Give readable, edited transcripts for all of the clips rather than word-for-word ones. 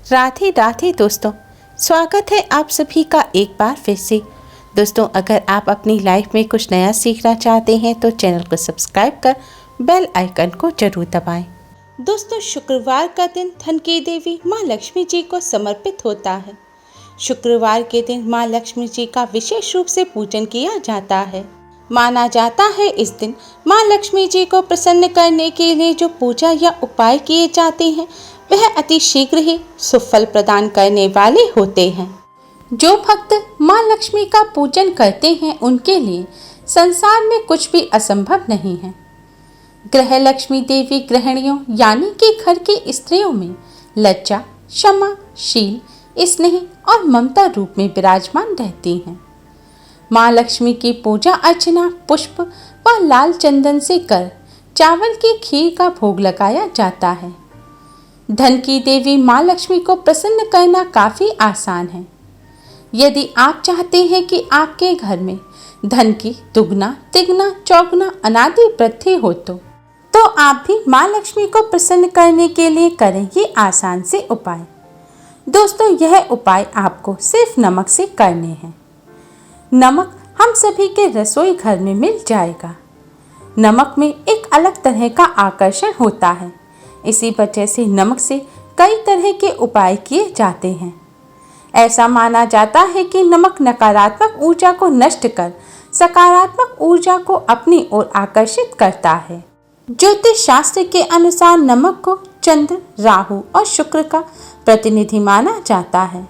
राधे राधे दोस्तों, स्वागत है आप सभी का एक बार फिर से। दोस्तों, अगर आप अपनी लाइफ में कुछ नया सीखना चाहते हैं तो चैनल को सब्सक्राइब कर बेल आइकन को जरूर दबाएं। दोस्तों, शुक्रवार का दिन धन की देवी माँ लक्ष्मी जी को समर्पित होता है। शुक्रवार के दिन माँ लक्ष्मी जी का विशेष रूप से पूजन किया जाता है। माना जाता है इस दिन माँ लक्ष्मी जी को प्रसन्न करने के लिए जो पूजा या उपाय किए जाते हैं वह अति शीघ्र ही सुफल प्रदान करने वाले होते हैं। जो भक्त माँ लक्ष्मी का पूजन करते हैं उनके लिए संसार में कुछ भी असंभव नहीं है। ग्रह लक्ष्मी देवी गृहिणियों यानी कि घर की स्त्रियों में लज्जा, क्षमा, शील, स्नेह और ममता रूप में विराजमान रहती हैं। माँ लक्ष्मी की पूजा अर्चना पुष्प व लाल चंदन से कर चावल की खीर का भोग लगाया जाता है। धन की देवी माँ लक्ष्मी को प्रसन्न करना काफ़ी आसान है। यदि आप चाहते हैं कि आपके घर में धन की दुगना तिगना चौगुना अनादि वृद्धि हो तो आप भी माँ लक्ष्मी को प्रसन्न करने के लिए करें ये आसान से उपाय। दोस्तों, यह उपाय आपको सिर्फ नमक से करने हैं। नमक हम सभी के रसोई घर में मिल जाएगा। नमक में एक अलग तरह का आकर्षण होता है। इसी वजह से नमक से कई तरह के उपाय किए जाते हैं। ऐसा माना जाता है कि नमक नकारात्मक ऊर्जा को नष्ट कर सकारात्मक ऊर्जा को अपनी ओर आकर्षित करता है। ज्योतिष शास्त्र के अनुसार नमक को चंद्र, राहु और शुक्र का प्रतिनिधि माना जाता है।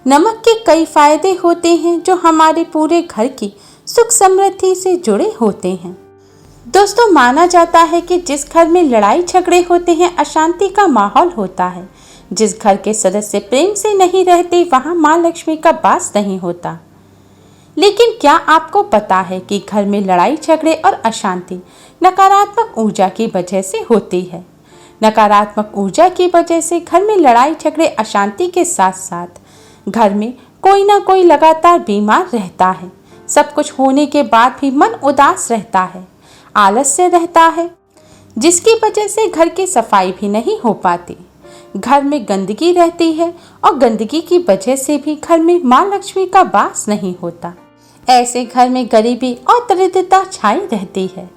नमक के कई फायदे होते हैं जो हमारे पूरे घर की सुख समृद्धि से जुड़े होते हैं। दोस्तों, माना जाता है कि जिस घर में लड़ाई झगड़े होते हैं, अशांति का माहौल होता है, जिस घर के सदस्य प्रेम से नहीं रहते वहां माँ लक्ष्मी का वास नहीं होता। लेकिन क्या आपको पता है कि घर में लड़ाई झगड़े और अशांति नकारात्मक ऊर्जा की वजह से होती है। नकारात्मक ऊर्जा की वजह से घर में लड़ाई झगड़े अशांति के साथ साथ घर में कोई ना कोई लगातार बीमार रहता है। सब कुछ होने के बाद भी मन उदास रहता है, आलस्य रहता है, जिसकी वजह से घर की सफाई भी नहीं हो पाती। घर में गंदगी रहती है और गंदगी की वजह से भी घर में माँ लक्ष्मी का वास नहीं होता। ऐसे घर में गरीबी और दरिद्रता छाई रहती है।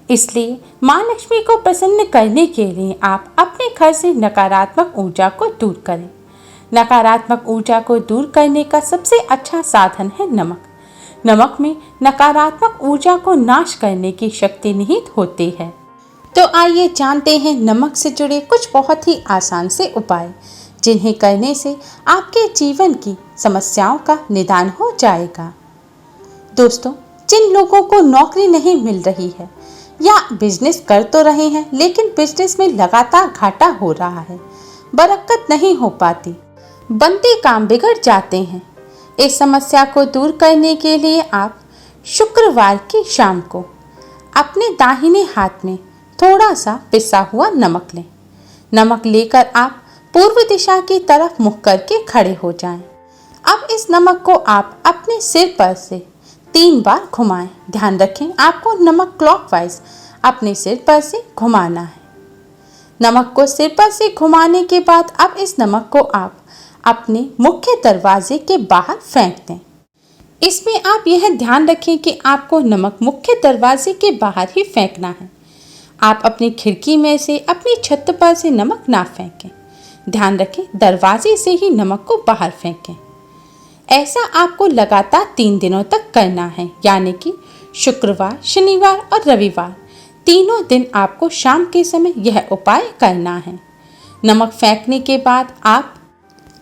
इसलिए माँ लक्ष्मी को प्रसन्न करने के लिए आप अपने घर से नकारात्मक ऊर्जा को दूर करें। नकारात्मक ऊर्जा को दूर करने का सबसे अच्छा साधन है नमक। नमक में नकारात्मक ऊर्जा को नाश करने की शक्ति निहित होती है। तो आइए जानते हैं नमक से जुड़े कुछ बहुत ही आसान से उपाय, जिन्हें करने से आपके जीवन की समस्याओं का निदान हो जाएगा। दोस्तों, जिन लोगों को नौकरी नहीं मिल रही है या बिजनेस कर तो रहे हैं लेकिन बिजनेस में लगातार घाटा हो रहा है, बरकत नहीं हो पाती, बनते काम बिगड़ जाते हैं, इस समस्या को दूर करने के लिए आप शुक्रवार की शाम को अपने दाहिने हाथ में थोड़ा सा पिसा हुआ नमक लें। नमक लेकर आप पूर्व दिशा की तरफ मुख करके खड़े हो जाएं। अब इस नमक को आप अपने सिर पर से 3 बार घुमाएं। ध्यान रखें, आपको नमक क्लॉकवाइज अपने सिर पर से घुमाना है। नमक को सिर पर से घुमाने के बाद अब इस नमक को आप अपने मुख्य दरवाजे के बाहर फेंक दें। इसमें आप यह ध्यान रखें कि आपको नमक मुख्य दरवाजे के बाहर ही फेंकना है। आप अपनी खिड़की में से, अपनी छत पर से नमक ना फेंकें। ध्यान रखें, दरवाजे से ही नमक को बाहर फेंकें। ऐसा आपको लगातार 3 दिनों तक करना है, यानी कि शुक्रवार, शनिवार और रविवार तीनों दिन आपको शाम के समय यह उपाय करना है। नमक फेंकने के बाद आप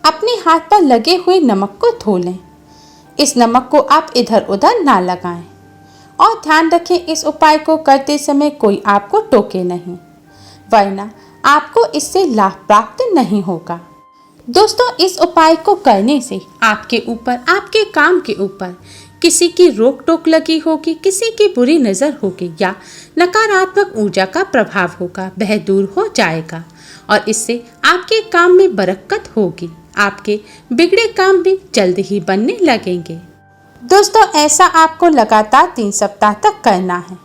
अपने हाथ पर लगे हुए नमक को धो लें। इस नमक को आप इधर उधर ना लगाएं और ध्यान रखें, इस उपाय को करते समय कोई आपको टोके नहीं, वरना आपको इससे लाभ प्राप्त नहीं होगा। दोस्तों, इस उपाय को करने से आपके ऊपर, आपके काम के ऊपर किसी की रोक टोक लगी होगी, किसी की बुरी नज़र होगी या नकारात्मक ऊर्जा का प्रभाव होगा, वह दूर हो जाएगा और इससे आपके काम में बरकत होगी। आपके बिगड़े काम भी जल्द ही बनने लगेंगे। दोस्तों, ऐसा आपको लगातार 3 सप्ताह तक करना है।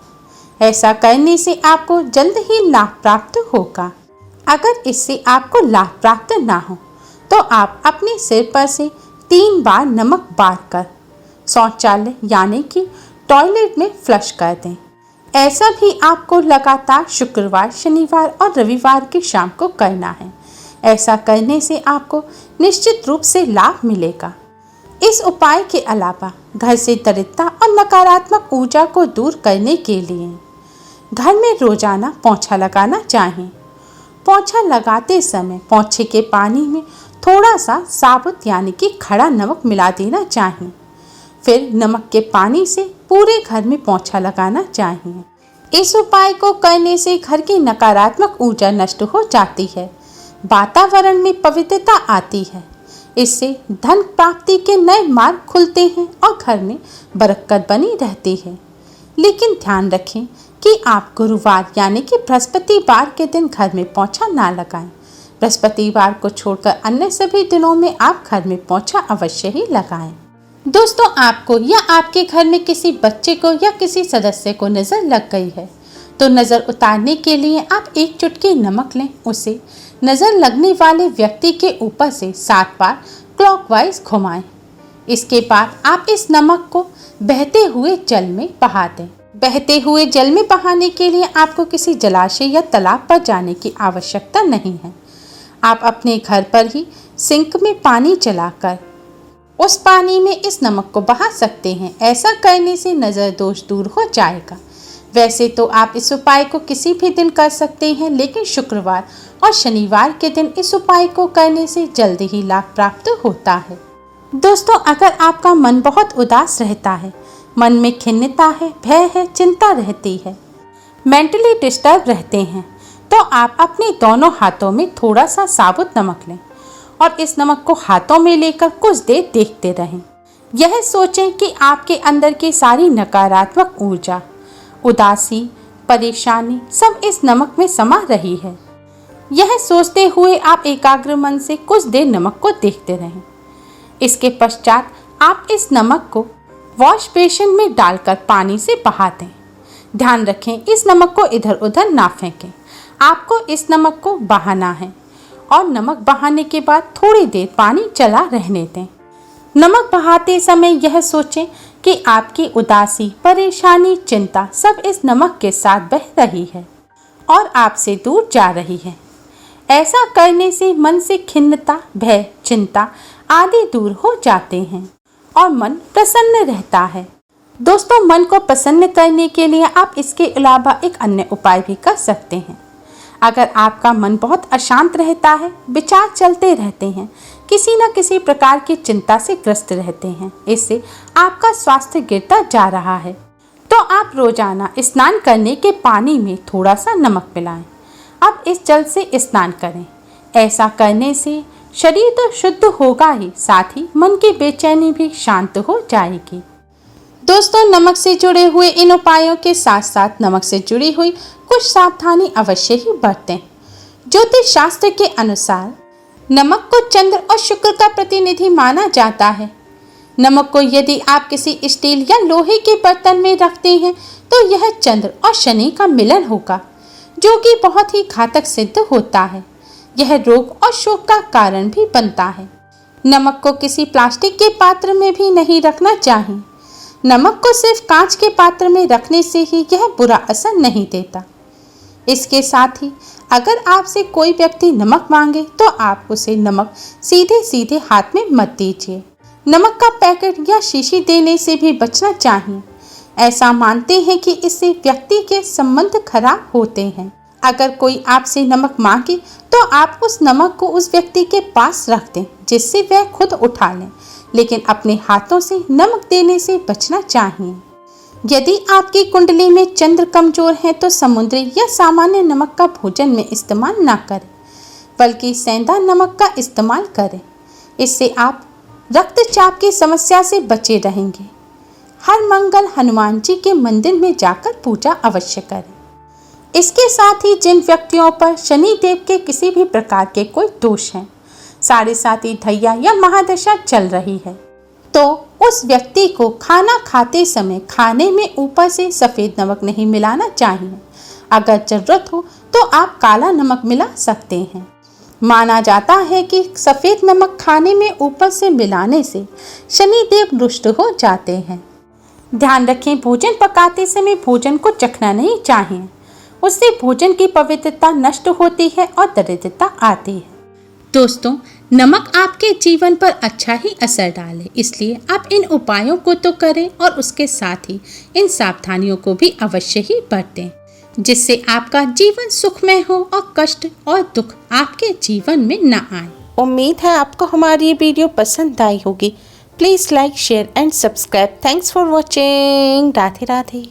ऐसा करने से आपको जल्द ही लाभ प्राप्त होगा। अगर इससे आपको लाभ प्राप्त ना हो तो आप अपने सिर पर से 3 बार नमक बार कर शौचालय यानी कि टॉयलेट में फ्लश कर दें। ऐसा भी आपको लगातार शुक्रवार, शनिवार और रविवार की शाम को करना है। ऐसा करने से आपको निश्चित रूप से लाभ मिलेगा। इस उपाय के अलावा घर से दरिद्रता और नकारात्मक ऊर्जा को दूर करने के लिए घर में रोजाना पोंछा लगाना चाहिए। पोंछा लगाते समय पोंछे के पानी में थोड़ा सा साबुत यानी कि खड़ा नमक मिला देना चाहिए। फिर नमक के पानी से पूरे घर में पोंछा लगाना चाहिए। इस उपाय को करने से घर की नकारात्मक ऊर्जा नष्ट हो जाती है, वातावरण में पवित्रता आती है। इससे धन प्राप्ति के नए मार्ग खुलते हैं और घर में बरकत बनी रहती है। लेकिन ध्यान रखें कि आप गुरुवार यानी कि बृहस्पतिवार के दिन घर में पोंछा ना लगाएं। बृहस्पतिवार को छोड़कर अन्य सभी दिनों में आप घर में पोंछा अवश्य ही लगाएं। दोस्तों, आपको या आपके घर में किसी बच्चे को या किसी सदस्य को नज़र लग गई है तो नज़र उतारने के लिए आप 1 चुटकी नमक लें। उसे नज़र लगने वाले व्यक्ति के ऊपर से 7 बार क्लॉकवाइज घुमाएं। इसके बाद आप इस नमक को बहते हुए जल में बहा दें। बहते हुए जल में बहाने के लिए आपको किसी जलाशय या तालाब पर जाने की आवश्यकता नहीं है। आप अपने घर पर ही सिंक में पानी चलाकर उस पानी में इस नमक को बहा सकते हैं। ऐसा करने से नज़र दोष दूर हो जाएगा। वैसे तो आप इस उपाय को किसी भी दिन कर सकते हैं, लेकिन शुक्रवार और शनिवार के दिन इस उपाय को करने से जल्दी ही लाभ प्राप्त होता है। दोस्तों, अगर आपका मन बहुत उदास रहता है, मन में खिन्नता है, भय है, चिंता रहती है, मेंटली डिस्टर्ब रहते हैं, तो आप अपने दोनों हाथों में थोड़ा सा साबुत नमक लें और इस नमक को हाथों में लेकर कुछ देर देखते रहें। यह सोचें कि आपके अंदर की सारी नकारात्मक ऊर्जा, उदासी, परेशानी सब इस नमक में समा रही है। यह सोचते हुए आप एकाग्र मन से कुछ देर नमक को देखते रहें। इसके पश्चात आप इस नमक को वॉश बेसिन में डालकर पानी से बहा दें। ध्यान रखें, इस नमक को इधर उधर ना फेंकें। आपको इस नमक को बहाना है और नमक बहाने के बाद थोड़ी देर पानी चला रहने दें। नमक बहाते समय यह सोचें कि आपकी उदासी, परेशानी, चिंता सब इस नमक के साथ बह रही है और आपसे दूर जा रही है। ऐसा करने से मन से खिन्नता, भय, चिंता आदि दूर हो जाते हैं और मन प्रसन्न रहता है। दोस्तों, मन को प्रसन्न करने के लिए आप इसके अलावा एक अन्य उपाय भी कर सकते हैं। अगर आपका मन बहुत अशांत रहता है, विचार चलते रहते हैं, किसी न किसी प्रकार की चिंता से ग्रस्त रहते हैं, इससे आपका स्वास्थ्य गिरता जा रहा है, तो आप रोजाना स्नान करने के पानी में थोड़ा सा नमक मिलाएं। अब इस जल से स्नान करें। ऐसा करने से शरीर तो शुद्ध होगा ही, साथ ही मन की बेचैनी भी शांत हो जाएगी। दोस्तों, नमक से जुड़े हुए इन उपायों के साथ साथ नमक से जुड़ी हुई कुछ सावधानी अवश्य ही बरतें। ज्योतिष शास्त्र के अनुसार नमक को चंद्र और शुक्र का प्रतिनिधि माना जाता है। नमक को यदि आप किसी स्टील या लोहे के बर्तन में रखते हैं तो यह चंद्र और शनि का मिलन होगा, जो कि बहुत ही घातक सिद्ध होता है। यह रोग और शोक का कारण भी बनता है। नमक को किसी प्लास्टिक के पात्र में भी नहीं रखना चाहिए। नमक को सिर्फ कांच के पात्र में रखने से ही यह बुरा असर नहीं देता। इसके साथ ही अगर आपसे कोई व्यक्ति नमक मांगे तो आप उसे नमक सीधे सीधे हाथ में मत दीजिए। नमक का पैकेट या शीशी देने से भी बचना चाहिए। ऐसा मानते हैं कि इससे व्यक्ति के संबंध खराब होते हैं। अगर कोई आपसे नमक मांगे तो आप उस नमक को उस व्यक्ति के पास रख दें जिससे वह खुद उठा लें, लेकिन अपने हाथों से नमक देने से बचना चाहिए। यदि आपकी कुंडली में चंद्र कमजोर है तो समुद्री या सामान्य नमक का भोजन में इस्तेमाल ना करें, बल्कि सेंधा नमक का इस्तेमाल करें। इससे आप रक्तचाप की समस्या से बचे रहेंगे। हर मंगल हनुमान जी के मंदिर में जाकर पूजा अवश्य करें। इसके साथ ही जिन व्यक्तियों पर शनि देव के किसी भी प्रकार के कोई दोष हैं, साढ़े साती धैया या महादशा चल रही है, तो उस व्यक्ति को खाना खाते समय खाने में ऊपर से सफ़ेद नमक नहीं मिलाना चाहिए। अगर जरूरत हो तो आप काला नमक मिला सकते हैं। माना जाता है कि सफ़ेद नमक खाने में ऊपर से मिलाने से शनिदेव रुष्ट हो जाते हैं। ध्यान रखें, भोजन पकाते समय भोजन को चखना नहीं चाहिए, उससे भोजन की पवित्रता नष्ट होती है और दरिद्रता आती है। दोस्तों, नमक आपके जीवन पर अच्छा ही असर डाले, इसलिए आप इन उपायों को तो करें और उसके साथ ही इन सावधानियों को भी अवश्य ही बरतें, जिससे आपका जीवन सुखमय हो और कष्ट और दुख आपके जीवन में न आए। उम्मीद है आपको हमारी ये वीडियो पसंद आई होगी। Please like, share and subscribe. Thanks for watching. Radhe Radhe.